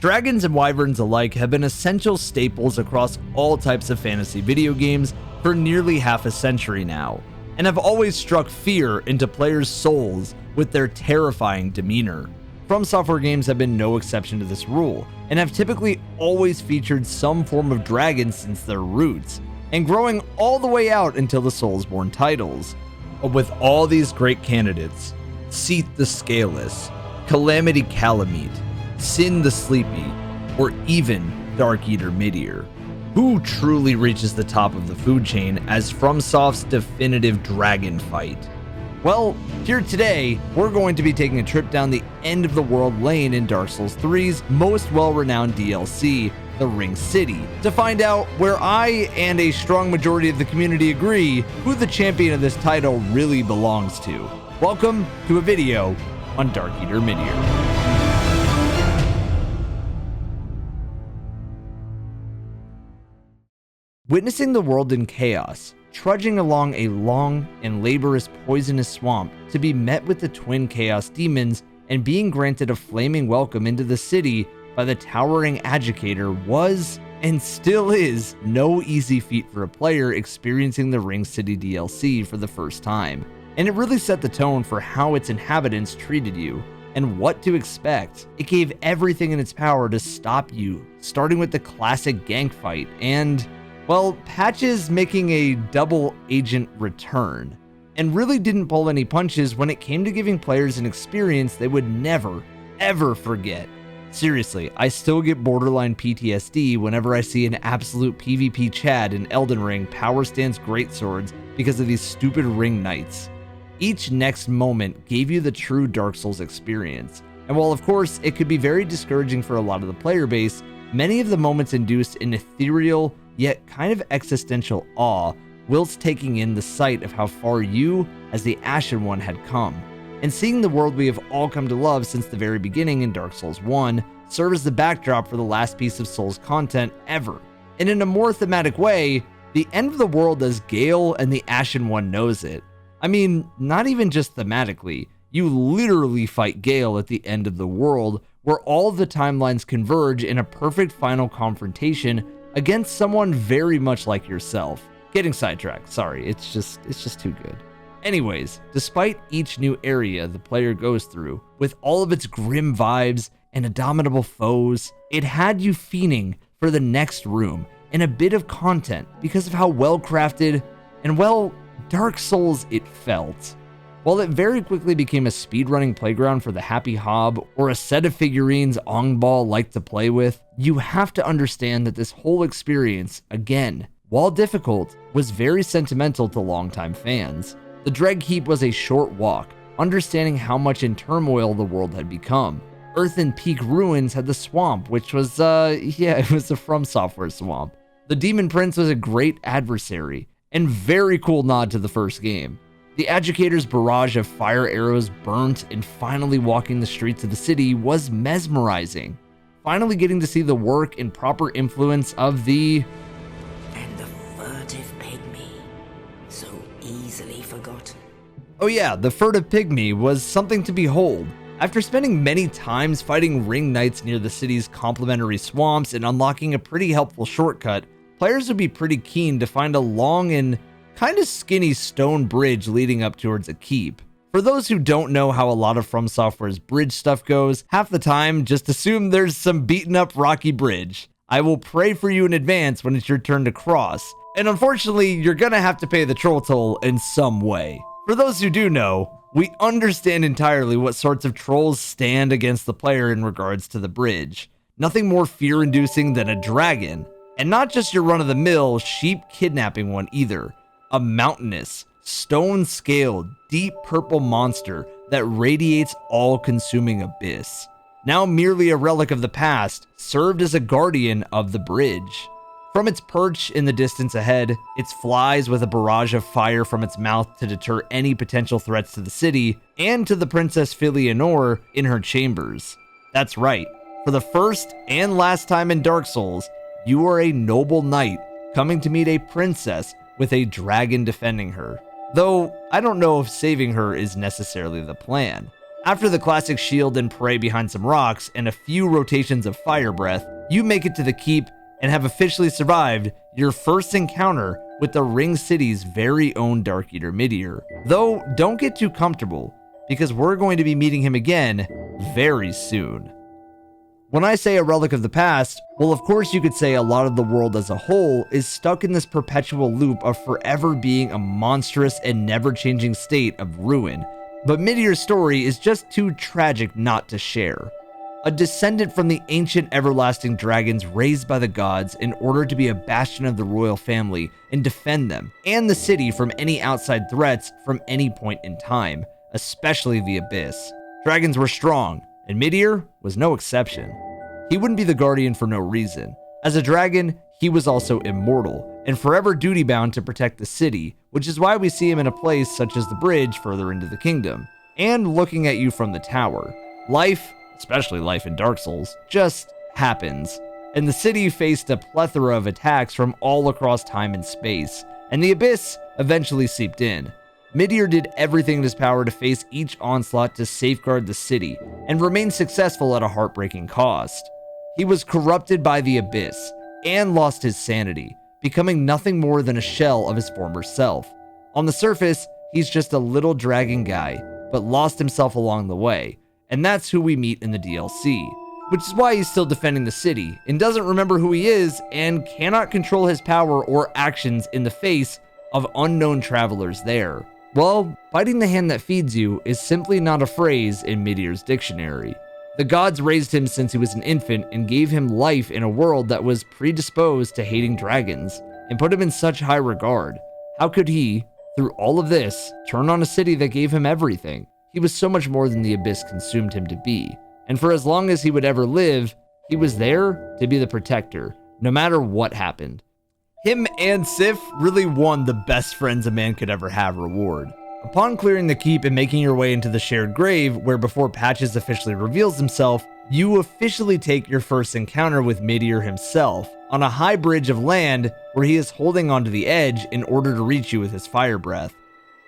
Dragons and wyverns alike have been essential staples across all types of fantasy video games for nearly half a century now, and have always struck fear into players' souls with their terrifying demeanor. FromSoftware games have been no exception to this rule, and have typically always featured some form of dragon since their roots, and growing all the way out until the soulsbourne titles. But with all these great candidates, Seath the Scaleless, Calamity Kalameet, Sinh the Sleepy, or even Darkeater Midir, who truly reaches the top of the food chain as FromSoft's definitive dragon fight? Well, here today, we're going to be taking a trip down the end of the world lane in Dark Souls 3's most well-renowned DLC, the Ring City, to find out where I and a strong majority of the community agree who the champion of this title really belongs to. Welcome to a video on Darkeater Midir. Witnessing the world in chaos, trudging along a long and laborious poisonous swamp to be met with the twin chaos demons, and being granted a flaming welcome into the city by the towering Adjudicator was, and still is, no easy feat for a player experiencing the Ring City DLC for the first time. And it really set the tone for how its inhabitants treated you, and what to expect. It gave everything in its power to stop you, starting with the classic gank fight, and well, patches making a double agent return, and really didn't pull any punches when it came to giving players an experience they would never, ever forget. Seriously, I still get borderline PTSD whenever I see an absolute PvP Chad in Elden Ring power stance greatswords because of these stupid ring knights. Each next moment gave you the true Dark Souls experience, and while of course it could be very discouraging for a lot of the player base, many of the moments induced an ethereal, yet kind of existential awe, whilst taking in the sight of how far you, as the Ashen One, had come. And seeing the world we have all come to love since the very beginning in Dark Souls 1 serves as the backdrop for the last piece of Souls content ever. And in a more thematic way, the end of the world as Gale and the Ashen One knows it. I mean, not even just thematically, you literally fight Gale at the end of the world, where all the timelines converge in a perfect final confrontation against someone very much like yourself. Getting sidetracked, sorry, it's just too good. Anyways, despite each new area the player goes through, with all of its grim vibes and indomitable foes, it had you fiending for the next room and a bit of content because of how well crafted and well Dark Souls it felt. While it very quickly became a speedrunning playground for the happy hob or a set of figurines Ongball liked to play with, you have to understand that this whole experience, again, while difficult, was very sentimental to longtime fans. The Dread Keep was a short walk, understanding how much in turmoil the world had become. Earthen Peak Ruins had the swamp, which was, it was a FromSoftware swamp. The Demon Prince was a great adversary, and very cool nod to the first game. The Adjudicator's barrage of fire arrows burnt and finally walking the streets of the city was mesmerizing. Finally getting to see the work and proper influence of the... And the furtive pygmy, so easily forgotten. Oh yeah, the furtive pygmy was something to behold. After spending many times fighting ring knights near the city's complementary swamps and unlocking a pretty helpful shortcut, players would be pretty keen to find a long and kind of skinny stone bridge leading up towards a keep. For those who don't know how a lot of FromSoftware's bridge stuff goes, half the time just assume there's some beaten up rocky bridge. I will pray for you in advance when it's your turn to cross, and unfortunately you're gonna have to pay the troll toll in some way. For those who do know, we understand entirely what sorts of trolls stand against the player in regards to the bridge. Nothing more fear-inducing than a dragon, and not just your run-of-the-mill sheep kidnapping one either. A mountainous, stone-scaled, deep purple monster that radiates all-consuming abyss. Now merely a relic of the past, served as a guardian of the bridge. From its perch in the distance ahead, it flies with a barrage of fire from its mouth to deter any potential threats to the city and to the Princess Leonore in her chambers. That's right, for the first and last time in Dark Souls, you are a noble knight coming to meet a princess with a dragon defending her. Though, I don't know if saving her is necessarily the plan. After the classic shield and pray behind some rocks and a few rotations of fire breath, you make it to the keep and have officially survived your first encounter with the Ring City's very own Darkeater Midir. Though, don't get too comfortable, because we're going to be meeting him again very soon. When I say a relic of the past, well, of course you could say a lot of the world as a whole is stuck in this perpetual loop of forever being a monstrous and never-changing state of ruin. But Midir's story is just too tragic not to share. A descendant from the ancient everlasting dragons raised by the gods in order to be a bastion of the royal family and defend them and the city from any outside threats from any point in time, especially the Abyss. Dragons were strong, and Midir was no exception. He wouldn't be the guardian for no reason. As a dragon, he was also immortal and forever duty-bound to protect the city, which is why we see him in a place such as the bridge further into the kingdom, and looking at you from the tower. Life, especially life in Dark Souls, just happens, and the city faced a plethora of attacks from all across time and space, and the Abyss eventually seeped in. Midir did everything in his power to face each onslaught to safeguard the city, and remained successful at a heartbreaking cost. He was corrupted by the Abyss, and lost his sanity, becoming nothing more than a shell of his former self. On the surface, he's just a little dragon guy, but lost himself along the way, and that's who we meet in the DLC. Which is why he's still defending the city, and doesn't remember who he is, and cannot control his power or actions in the face of unknown travelers there. Well, biting the hand that feeds you is simply not a phrase in Midir's dictionary. The gods raised him since he was an infant and gave him life in a world that was predisposed to hating dragons, and put him in such high regard. How could he, through all of this, turn on a city that gave him everything? He was so much more than the Abyss consumed him to be, and for as long as he would ever live, he was there to be the protector, no matter what happened. Him and Seath really won the best friends a man could ever have reward. Upon clearing the keep and making your way into the shared grave, where before Patches officially reveals himself, you officially take your first encounter with Midir himself, on a high bridge of land where he is holding onto the edge in order to reach you with his fire breath.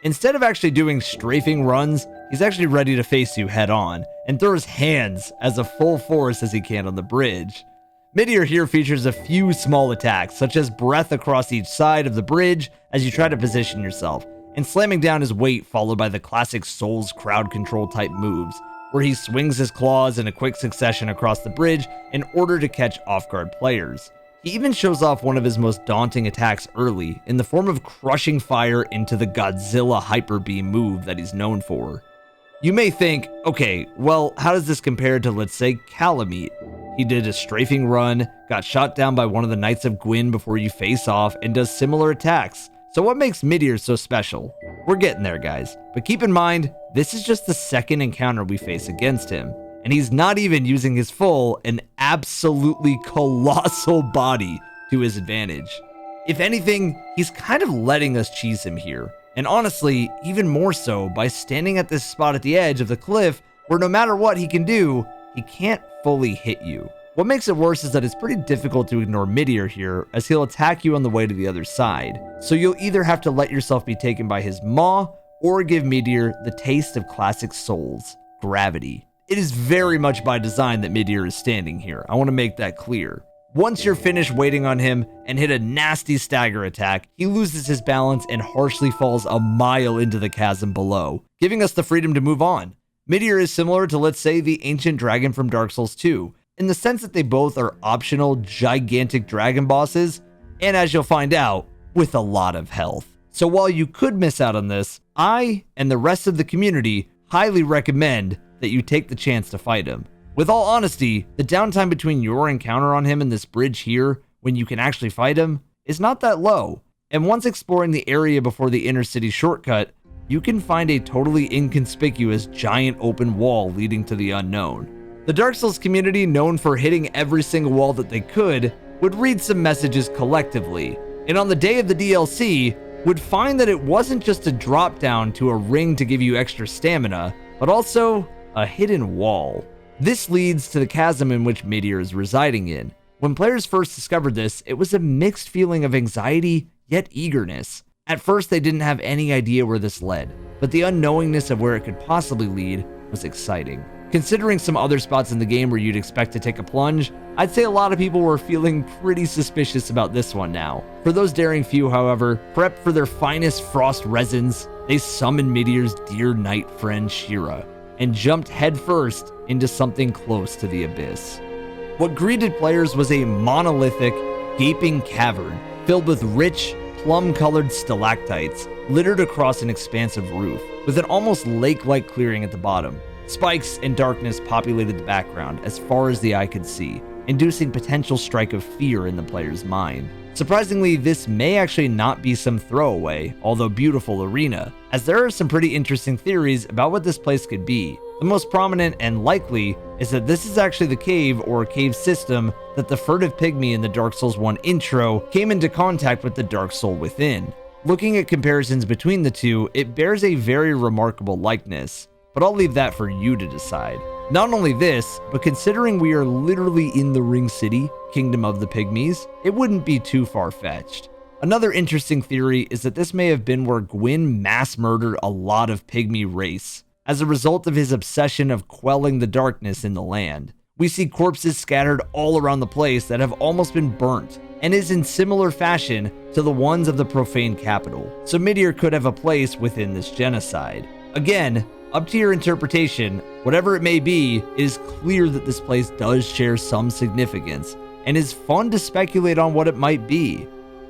Instead of actually doing strafing runs, he's actually ready to face you head on, and throws hands as a full force as he can on the bridge. Midir here features a few small attacks, such as breath across each side of the bridge as you try to position yourself, and slamming down his weight, followed by the classic Souls crowd control type moves, where he swings his claws in a quick succession across the bridge in order to catch off-guard players. He even shows off one of his most daunting attacks early, in the form of crushing fire into the Godzilla Hyper Beam move that he's known for. You may think, okay, well, how does this compare to, let's say, Kalameet? He did a strafing run, got shot down by one of the Knights of Gwyn before you face off, and does similar attacks. So what makes Midir so special? We're getting there, guys. But keep in mind, this is just the second encounter we face against him, and he's not even using his full and absolutely colossal body to his advantage. If anything, he's kind of letting us cheese him here, and honestly, even more so by standing at this spot at the edge of the cliff where no matter what he can do, he can't fully hit you. What makes it worse is that it's pretty difficult to ignore Midir here, as he'll attack you on the way to the other side. So you'll either have to let yourself be taken by his maw, or give Midir the taste of classic Souls, gravity. It is very much by design that Midir is standing here, I want to make that clear. Once you're finished waiting on him and hit a nasty stagger attack, he loses his balance and harshly falls a mile into the chasm below, giving us the freedom to move on. Midir is similar to, let's say, the ancient dragon from Dark Souls 2, in the sense that they both are optional, gigantic dragon bosses, and as you'll find out, with a lot of health. So while you could miss out on this, I and the rest of the community highly recommend that you take the chance to fight him. With all honesty, the downtime between your encounter on him and this bridge here, when you can actually fight him, is not that low. And once exploring the area before the inner city shortcut, you can find a totally inconspicuous giant open wall leading to the unknown. The Dark Souls community, known for hitting every single wall that they could, would read some messages collectively, and on the day of the DLC, would find that it wasn't just a drop down to a ring to give you extra stamina, but also a hidden wall. This leads to the chasm in which Midir is residing in. When players first discovered this, it was a mixed feeling of anxiety, yet eagerness. At first, they didn't have any idea where this led, but the unknowingness of where it could possibly lead was was exciting. Considering some other spots in the game where you'd expect to take a plunge, I'd say a lot of people were feeling pretty suspicious about this one now. For those daring few, however, prepped for their finest frost resins, they summoned Midir's dear knight friend Shira, and jumped headfirst into something close to the abyss. What greeted players was a monolithic, gaping cavern filled with rich, plum-colored stalactites littered across an expansive roof, with an almost lake-like clearing at the bottom. Spikes and darkness populated the background as far as the eye could see, inducing potential strike of fear in the player's mind. Surprisingly, this may actually not be some throwaway, although beautiful arena, as there are some pretty interesting theories about what this place could be. The most prominent and likely is that this is actually the cave or cave system that the furtive pygmy in the Dark Souls 1 intro came into contact with the Dark Soul within. Looking at comparisons between the two, it bears a very remarkable likeness, but I'll leave that for you to decide. Not only this, but considering we are literally in the Ring City, Kingdom of the Pygmies, it wouldn't be too far-fetched. Another interesting theory is that this may have been where Gwyn mass murdered a lot of pygmy race, as a result of his obsession of quelling the darkness in the land. We see corpses scattered all around the place that have almost been burnt, and is in similar fashion to the ones of the profane capital, so Midir could have a place within this genocide. Again, up to your interpretation, whatever it may be, it is clear that this place does share some significance, and is fun to speculate on what it might be.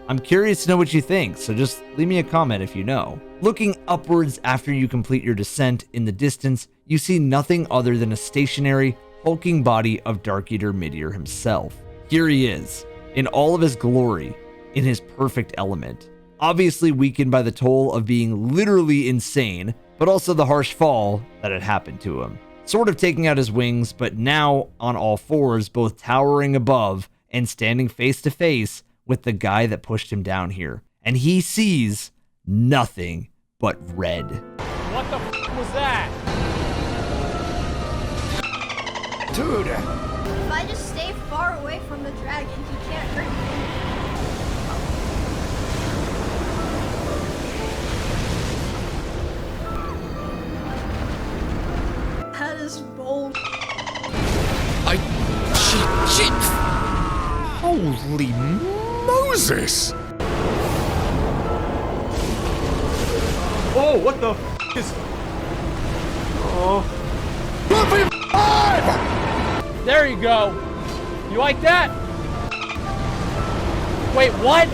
I'm curious to know what you think, so just leave me a comment if you know. Looking upwards after you complete your descent, in the distance, you see nothing other than a stationary, hulking body of Darkeater Midir himself. Here he is, in all of his glory, in his perfect element. Obviously weakened by the toll of being literally insane, but also the harsh fall that had happened to him. Sort of taking out his wings, but now on all fours, both towering above and standing face to face with the guy that pushed him down here. And he sees nothing but red. What the f was that? Dude! If I just stay far away from the dragon, he can't hurt me. That is bold. Shit! Holy Moses! Oh, what the f is... Oh. There you go. You like that? Wait, what?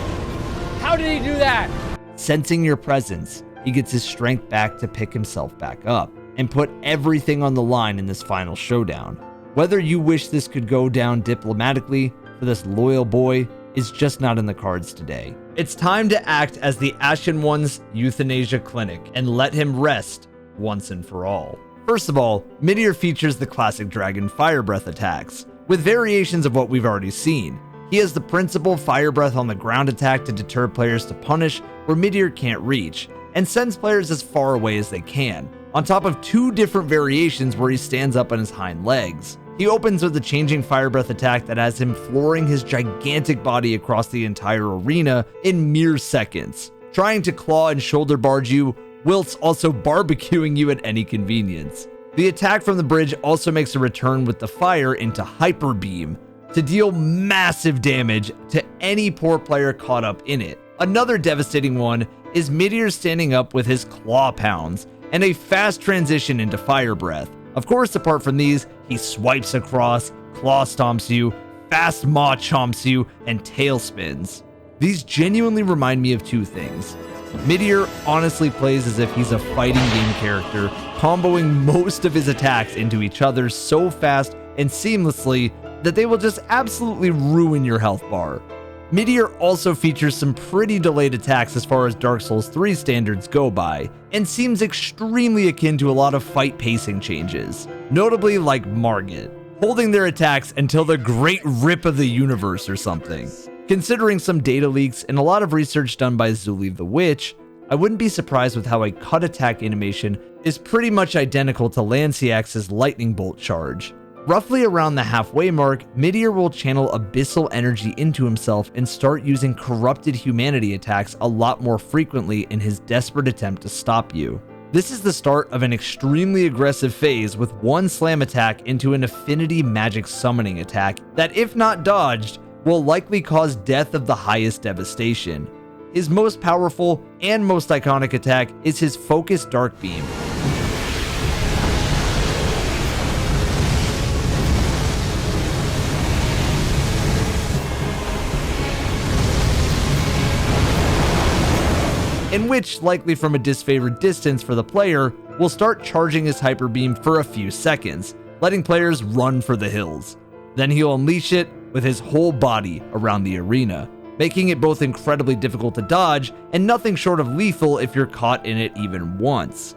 How did he do that? Sensing your presence, he gets his strength back to pick himself back up and put everything on the line in this final showdown. Whether you wish this could go down diplomatically for this loyal boy is just not in the cards today. It's time to act as the Ashen One's euthanasia clinic and let him rest once and for all. First of all, Midir features the classic dragon fire breath attacks, with variations of what we've already seen. He has the principal fire breath on the ground attack to deter players to punish where Midir can't reach, and sends players as far away as they can, on top of two different variations where he stands up on his hind legs. He opens with a changing fire breath attack that has him flooring his gigantic body across the entire arena in mere seconds, trying to claw and shoulder barge you, whilst also barbecuing you at any convenience. The attack from the bridge also makes a return with the fire into Hyper Beam to deal massive damage to any poor player caught up in it. Another devastating one is Midir standing up with his Claw Pounds and a fast transition into Fire Breath. Of course, apart from these, he swipes across, claw stomps you, fast maw chomps you, and tail spins. These genuinely remind me of two things. Midir honestly plays as if he's a fighting game character, comboing most of his attacks into each other so fast and seamlessly that they will just absolutely ruin your health bar. Midir also features some pretty delayed attacks as far as Dark Souls 3 standards go by, and seems extremely akin to a lot of fight pacing changes, notably like Margit, holding their attacks until the Great Rip of the Universe or something. Considering some data leaks and a lot of research done by Zuli the Witch, I wouldn't be surprised with how a cut attack animation is pretty much identical to Lanciax's lightning bolt charge. Roughly around the halfway mark, Midir will channel abyssal energy into himself and start using corrupted humanity attacks a lot more frequently in his desperate attempt to stop you. This is the start of an extremely aggressive phase with one slam attack into an affinity magic summoning attack that, if not dodged, will likely cause death of the highest devastation. His most powerful and most iconic attack is his Focus Dark Beam. In which, likely from a disfavored distance for the player, will start charging his Hyper Beam for a few seconds, letting players run for the hills. Then he'll unleash it with his whole body around the arena, making it both incredibly difficult to dodge and nothing short of lethal if you're caught in it even once.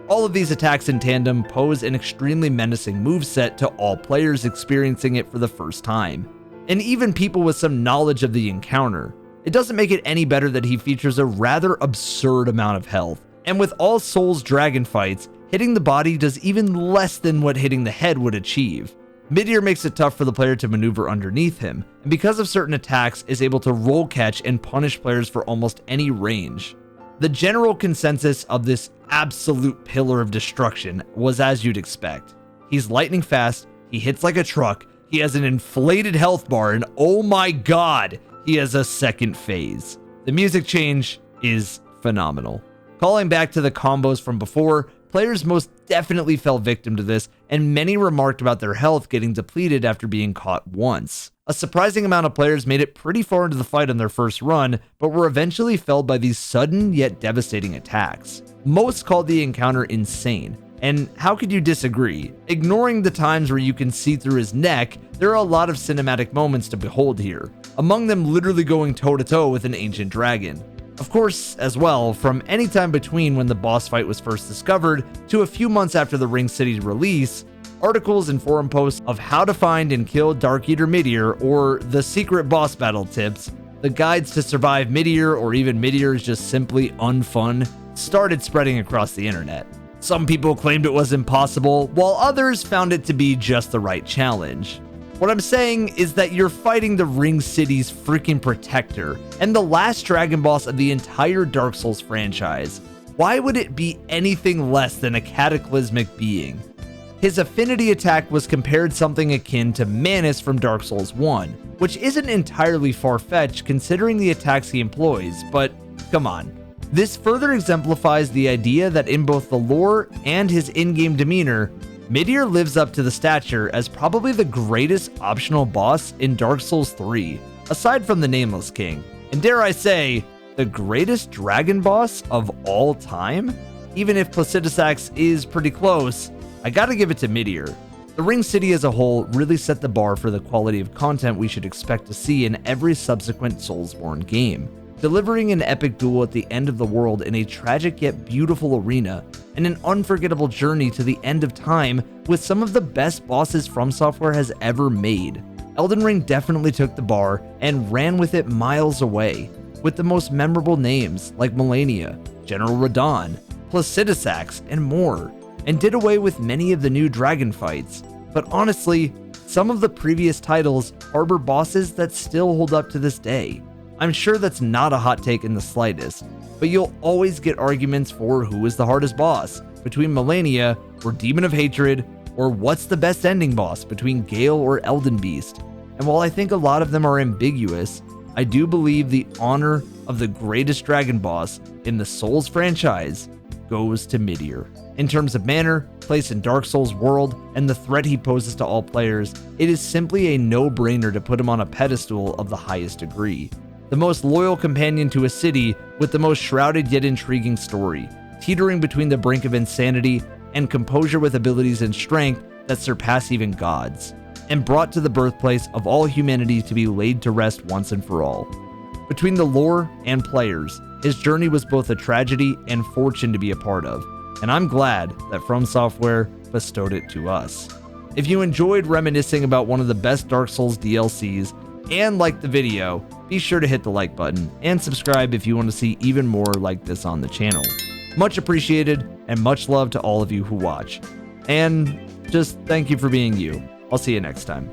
All of these attacks in tandem pose an extremely menacing moveset to all players experiencing it for the first time, and even people with some knowledge of the encounter. It doesn't make it any better that he features a rather absurd amount of health, and with all Souls dragon fights, hitting the body does even less than what hitting the head would achieve. Midir makes it tough for the player to maneuver underneath him, and because of certain attacks is able to roll catch and punish players for almost any range. The general consensus of this absolute pillar of destruction was as you'd expect. He's lightning fast, he hits like a truck, he has an inflated health bar, and oh my god, he has a second phase. The music change is phenomenal. Calling back to the combos from before, players most definitely fell victim to this, and many remarked about their health getting depleted after being caught once. A surprising amount of players made it pretty far into the fight on their first run, but were eventually felled by these sudden yet devastating attacks. Most called the encounter insane, and how could you disagree? Ignoring the times where you can see through his neck, there are a lot of cinematic moments to behold here, among them literally going toe-to-toe with an ancient dragon. Of course, as well, from any time between when the boss fight was first discovered to a few months after the Ring City's release, articles and forum posts of how to find and kill Darkeater Midir, or the secret boss battle tips, the guides to survive Midir, or even Midir is just simply unfun, started spreading across the internet. Some people claimed it was impossible, while others found it to be just the right challenge. What I'm saying is that you're fighting the Ring City's freaking protector, and the last dragon boss of the entire Dark Souls franchise. Why would it be anything less than a cataclysmic being? His affinity attack was compared something akin to Manus from Dark Souls 1, which isn't entirely far-fetched considering the attacks he employs, but come on. This further exemplifies the idea that in both the lore and his in-game demeanor, Midir lives up to the stature as probably the greatest optional boss in Dark Souls 3, aside from the Nameless King, and dare I say, the greatest dragon boss of all time? Even if Placidusax is pretty close, I gotta give it to Midir. The Ring City as a whole really set the bar for the quality of content we should expect to see in every subsequent Soulsbourne game, delivering an epic duel at the end of the world in a tragic yet beautiful arena, and an unforgettable journey to the end of time with some of the best bosses FromSoftware has ever made. Elden Ring definitely took the bar and ran with it miles away, with the most memorable names like Malenia, General Radahn, Placidusax, and more, and did away with many of the new dragon fights. But honestly, some of the previous titles harbor bosses that still hold up to this day. I'm sure that's not a hot take in the slightest, but you'll always get arguments for who is the hardest boss, between Malenia or Demon of Hatred, or what's the best ending boss between Gale or Elden Beast. And while I think a lot of them are ambiguous, I do believe the honor of the greatest dragon boss in the Souls franchise goes to Midir. In terms of manner, place in Dark Souls world, and the threat he poses to all players, it is simply a no-brainer to put him on a pedestal of the highest degree. The most loyal companion to a city with the most shrouded yet intriguing story, teetering between the brink of insanity and composure with abilities and strength that surpass even gods, and brought to the birthplace of all humanity to be laid to rest once and for all. Between the lore and players, his journey was both a tragedy and fortune to be a part of, and I'm glad that FromSoftware bestowed it to us. If you enjoyed reminiscing about one of the best Dark Souls DLCs and liked the video, be sure to hit the like button and subscribe if you want to see even more like this on the channel. Much appreciated, and much love to all of you who watch. And just thank you for being you. I'll see you next time.